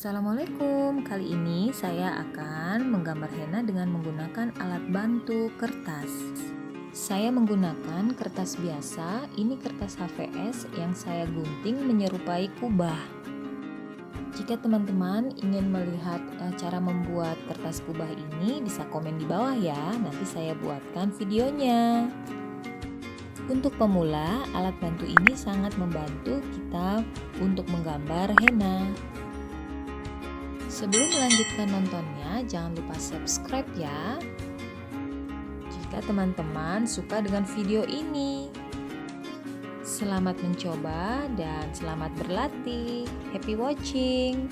Assalamualaikum, kali ini saya akan menggambar henna dengan menggunakan alat bantu kertas. Saya menggunakan kertas biasa, ini kertas HVS yang saya gunting menyerupai kubah. Jika teman-teman ingin melihat cara membuat kertas kubah ini, bisa komen di bawah ya, nanti saya buatkan videonya. Untuk pemula, alat bantu ini sangat membantu kita untuk menggambar henna. Sebelum melanjutkan nontonnya, jangan lupa subscribe ya. Jika teman-teman suka dengan video ini. Selamat mencoba dan selamat berlatih. Happy watching!